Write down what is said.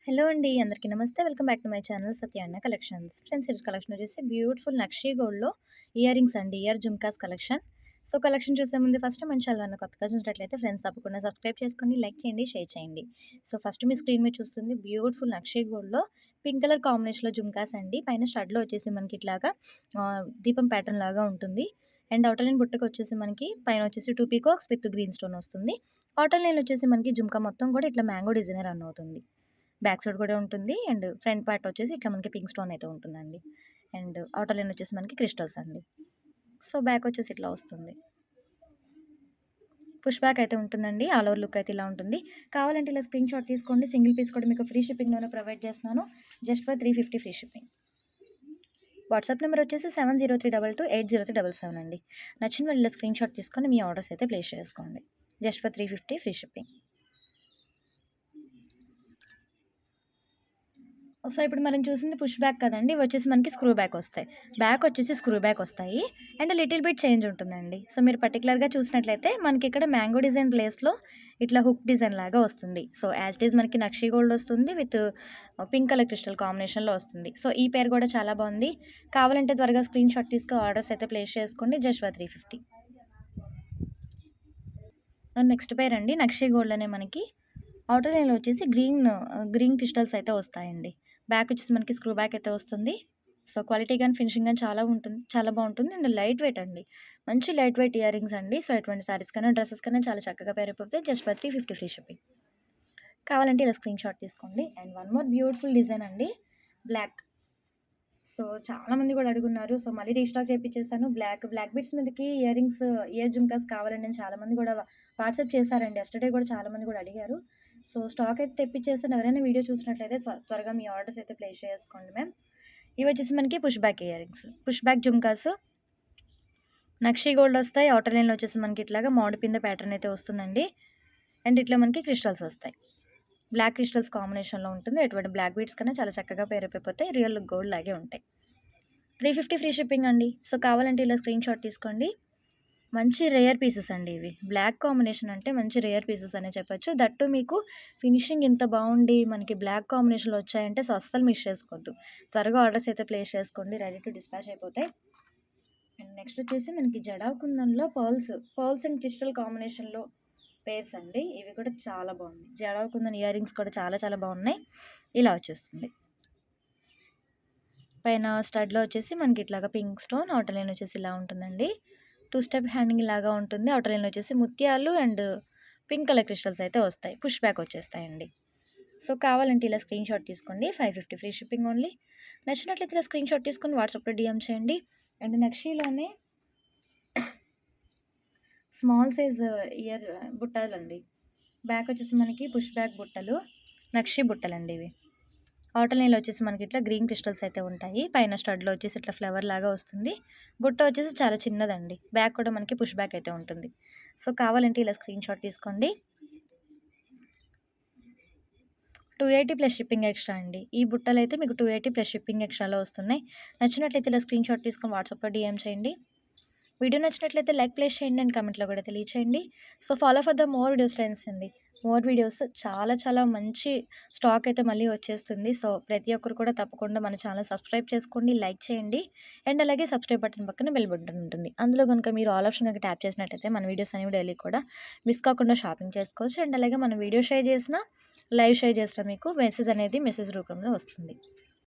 Hello అండి. అందరికీ నమస్తే. Welcome back to my channel Satya Anna collections. Friends ఈరోజు కలెక్షన్ వచ్చేసి బ్యూటిఫుల్ నక్షి గోల్డ్‌లో ఇయర్ రింగ్స్ అండి. Ear jhumkas collection. So, collection చూసే ముందు ఫస్ట్ మన ఛానల్‌ని కొత్తగా చూసినట్లయితే ఫ్రెండ్స్ తప్పకుండా సబ్స్క్రైబ్ చేసుకోండి, లైక్ చేయండి, షేర్ చేయండి. సో, ఫస్ట్ మీ స్క్రీన్ మీద చూస్తుంది బ్యూటిఫుల్ నక్షి గోల్డ్‌లో పింక్ కలర్ కాంబినేషన్‌లో జుమ్కాస్ అండి. పైన స్టడ్‌లో వచ్చేసి మనకి ఇట్లాగా దీపం ప్యాటర్న్ లాగా ఉంటుంది. అండ్ ఔటర్ లైన్ బుట్టకి వచ్చేసి మనకి పైన వచ్చేసి 2 పీకాక్స్ విత్ గ్రీన్ స్టోన్ వస్తుంది. ఔటర్ లైన్ వచ్చేసి మనకి జుమ్కా మొత్తం కూడా ఇట్లా మ్యాంగో డిజైన్ రన్ అవుతుంది. బ్యాక్ సైడ్ కూడా ఉంటుంది. అండ్ ఫ్రంట్ పార్ట్ వచ్చేసి ఇట్లా మనకి పింక్ స్టోన్ అయితే ఉంటుందండి. అండ్ ఔటర్ లైన్ వచ్చేసి మనకి క్రిస్టల్స్ అండి. సో, బ్యాక్ వచ్చేసి ఇట్లా వస్తుంది. పుష్ బ్యాక్ అయితే ఉంటుందండి. ఆల్ ఓవర్ లుక్ అయితే ఇలా ఉంటుంది. కావాలంటే ఇలా స్క్రీన్ షాట్ తీసుకోండి. సింగిల్ పీస్ కూడా మీకు ఫ్రీ షిప్పింగ్‌లోనే ప్రొవైడ్ చేస్తున్నాను. Just for 350 free shipping. WhatsApp number వచ్చేసి 7032280377 అండి. నచ్చిన వాళ్ళు ఇలా స్క్రీన్ షాట్ తీసుకొని మీ ఆర్డర్స్ అయితే ప్లేస్ చేసుకోండి. Just for 350 free shipping. So, ఇప్పుడు మనం చూసింది పుష్ బ్యాక్ కదండీ! ఇవి వచ్చేసి మనకి స్క్రూ బ్యాక్ వస్తాయి. బ్యాక్ వచ్చేసి స్క్రూ బ్యాక్ వస్తాయి. అండ్ లిటిల్ బిట్ చేంజ్ ఉంటుందండి. సో, మీరు పర్టిక్యులర్‌గా చూసినట్లయితే మనకిక్కడ మ్యాంగో డిజైన్ ప్లేస్‌లో ఇట్లా హుక్ డిజైన్ లాగా వస్తుంది. సో, యాజ్ ఇట్ ఈజ్ మనకి నక్షి గోల్డ్ వస్తుంది విత్ పింక్ కలర్ క్రిస్టల్ కాంబినేషన్‌లో వస్తుంది. సో, ఈ పేరు కూడా చాలా బావుంది. కావాలంటే త్వరగా స్క్రీన్ షాట్ తీసుకొని ఆర్డర్స్ అయితే ప్లేస్ చేసుకోండి. Just for 350. నెక్స్ట్ పేర్ అండి నక్షి గోల్డ్‌లోనే మనకి ఔటర్ లైన్‌లో వచ్చేసి గ్రీన్ క్రిస్టల్స్ అయితే వస్తాయండి. బ్యాక్ వచ్చేసి మనకి స్క్రూ బ్యాక్ అయితే వస్తుంది. సో, క్వాలిటీ గాని, ఫినిషింగ్ గాని చాలా బావుంటుంది. అండ్ లైట్ వెయిట్ అండి. మంచి లైట్ వెయిట్ ఇయర్ రింగ్స్ అండి. సో, ఎటువంటి సారీస్ కన్నా, డ్రెసెస్ కన్నా చాలా చక్కగా పేర్ అయిపోతాయి. Just for 350 free shipping. కావాలంటే ఇలా స్క్రీన్ షాట్ తీసుకోండి. And one more beautiful design అండి. బ్లాక్. సో, చాలామంది కూడా అడుగున్నారు. సో, మళ్ళీ రీస్టాక్ చేపిచ్చేసాను. బ్లాక్ బీడ్స్ మీదకి ఇయర్ రింగ్స్, ఇయర్ జుమ్కాస్ కావాలండి అని చాలామంది కూడా వాట్సాప్ చేశారండి. యస్టర్‌డే కూడా చాలామంది కూడా అడిగారు. సో, స్టాక్ అయితే తెప్పిచ్చేసాను. ఎవరైనా వీడియో చూసినట్లయితే త్వరగా మీ ఆర్డర్స్ అయితే ప్లేస్ చేసుకోండి మ్యామ్. ఇవొచ్చేసి మనకి push back earrings. Push back jhumkas నక్షి గోల్డ్ వస్తాయి. ఔటర్ లైన్‌లో వచ్చేసి మనకి ఇట్లాగా మామిడి పిందె ప్యాటర్న్ అయితే వస్తుందండి. అండ్ ఇట్లా మనకి క్రిస్టల్స్ వస్తాయి. బ్లాక్ క్రిస్టల్స్ కాంబినేషన్‌లో ఉంటుంది. ఎటువంటి బ్లాక్ బీడ్స్ కన్నా చాలా చక్కగా పేరయిపోతాయి. రియల్ లుక్ గోల్డ్ లాగే ఉంటాయి. 350 ఫ్రీ షిప్పింగ్ అండి. సో, కావాలంటే ఇలా స్క్రీన్ షాట్ తీసుకోండి. మంచి రేర్ పీసెస్ అండి ఇవి. బ్లాక్ కాంబినేషన్ అంటే మంచి రేర్ పీసెస్ అనే చెప్పొచ్చు. దట్ టూ మీకు ఫినిషింగ్ ఇంత బావుండి మనకి బ్లాక్ కాంబినేషన్‌లో వచ్చాయంటే సో, అస్సలు మిస్ చేసుకోవద్దు. త్వరగా ఆర్డర్స్ అయితే ప్లేస్ చేసుకోండి. రెడీ టు డిస్పాచ్ అయిపోతాయి. అండ్ నెక్స్ట్ వచ్చేసి మనకి జడా కుందన్‌లో పర్ల్స్ అండ్ క్రిస్టల్ కాంబినేషన్‌లో పేర్స్ అండి. ఇవి కూడా చాలా బాగున్నాయి. జడా కుందన్ ఇయర్ రింగ్స్ కూడా చాలా బాగున్నాయి. ఇలా వచ్చేస్తుంది. పైన స్టడ్‌లో వచ్చేసి మనకి ఇట్లాగా పింక్ స్టోన్, ఔటర్ లైన్ వచ్చేసి ఇలా ఉంటుందండి. 2 స్టెప్ హ్యాంగింగ్ లాగా ఉంటుంది. ఔటర్ లైన్‌లో వచ్చేసి ముత్యాలు అండ్ పింక్ కలర్ క్రిస్టల్స్ అయితే వస్తాయి. పుష్ బ్యాక్ వచ్చేస్తాయండి. సో, కావాలంటే ఇలా స్క్రీన్ షాట్ తీసుకోండి. 550 ఫ్రీ షిప్పింగ్ ఓన్లీ. నచ్చినట్లయితే ఇలా స్క్రీన్ షాట్ తీసుకొని వాట్సాప్‌లో డీఎం చేయండి. అండ్ నక్షీలోనే స్మాల్ సైజ్ ఇయర్ బుట్టలండి. బ్యాక్ వచ్చేసి మనకి పుష్ బ్యాక్ బుట్టలు, నక్షి బుట్టలండి ఇవి. ఔటర్ లైన్‌లో వచ్చేసి మనకి ఇట్లా గ్రీన్ క్రిస్టల్స్ అయితే ఉంటాయి. పైన స్టడ్‌లో వచ్చేసి ఇట్లా ఫ్లవర్ లాగా వస్తుంది. బుట్ట వచ్చేసి చాలా చిన్నదండి. బ్యాక్ కూడా మనకి పుష్ బ్యాక్ అయితే ఉంటుంది. సో, కావాలంటే ఇలా స్క్రీన్ షాట్ తీసుకోండి. 280 ప్లస్ షిప్పింగ్ ఎక్స్ట్రా అండి. ఈ బుట్టలైతే మీకు 280 ప్లస్ షిప్పింగ్ ఎక్స్ట్రాలో వస్తున్నాయి. నచ్చినట్లయితే ఇలా స్క్రీన్ షాట్ తీసుకొని వాట్సాప్‌లో డీఎం చేయండి. వీడియో నచ్చినట్లయితే లైక్ ప్లేస్ చేయండి అండ్ కామెంట్‌లో కూడా తెలియచేయండి. So, follow for the more videos friends అండి. మోర్ వీడియోస్ చాలా మంచి స్టాక్ అయితే మళ్ళీ వచ్చేస్తుంది. సో, ప్రతి ఒక్కరు కూడా తప్పకుండా మన ఛానల్ సబ్స్క్రైబ్ చేసుకోండి, లైక్ చేయండి. అండ్ అలాగే సబ్స్క్రైబ్ బటన్ పక్కన బెల్ బటన్ ఉంటుంది. అందులో గనుక మీరు ఆల్ ఆప్షన్ గనుక ట్యాప్ చేసినట్లయితే మన వీడియోస్ అనేవి డైలీ కూడా మిస్ కాకుండా షాపింగ్ చేసుకోవచ్చు. అండ్ అలాగే మనం వీడియో షేర్ చేసినా, లైవ్ షేర్ చేసినా మీకు మెసేజ్ రూపంలో వస్తుంది.